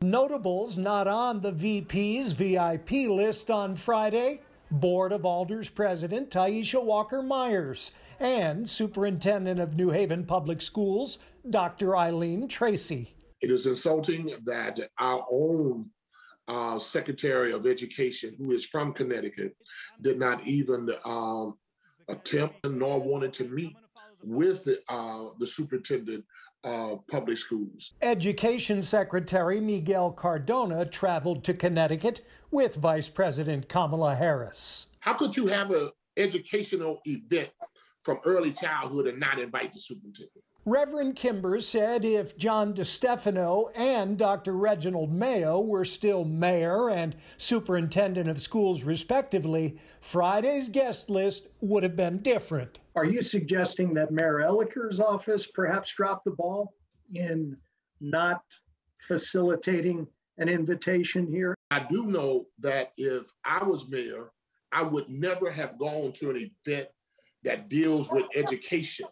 Notables not on the VP's VIP list on Friday: Board of Alders President Taisha Walker-Myers and Superintendent of New Haven Public Schools, Dr. Eileen Tracy. It is insulting that our own Secretary of Education, who is from Connecticut, did not even attempt nor wanted to meet with the superintendent of public schools. Education Secretary Miguel Cardona traveled to Connecticut with Vice President Kamala Harris. How could you have an educational event from early childhood and not invite the superintendent? Reverend Kimber said if John DeStefano and Dr. Reginald Mayo were still mayor and superintendent of schools respectively, Friday's guest list would have been different. Are you suggesting that Mayor Elliker's office perhaps dropped the ball in not facilitating an invitation here? I do know that if I was mayor, I would never have gone to an event that deals with education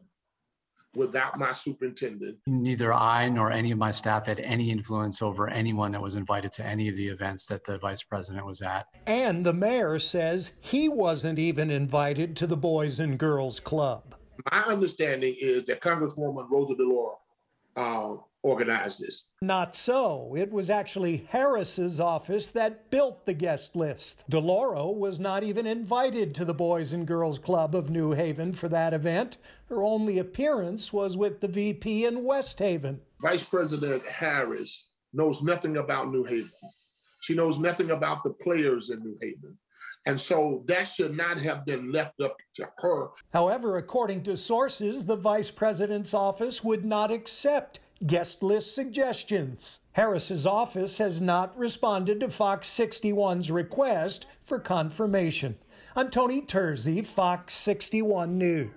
without my superintendent. Neither I nor any of my staff had any influence over anyone that was invited to any of the events that the vice president was at. And the mayor says he wasn't even invited to the Boys and Girls Club. My understanding is that Congresswoman Rosa DeLauro organized this. Not so. It was actually Harris's office that built the guest list. DeLauro was not even invited to the Boys and Girls Club of New Haven for that event. Her only appearance was with the VP in West Haven. Vice President Harris knows nothing about New Haven. She knows nothing about the players in New Haven. And so that should not have been left up to her. However, according to sources, the vice president's office would not accept guest list suggestions. Harris's office has not responded to Fox 61's request for confirmation. I'm Tony Terzi, Fox 61 News.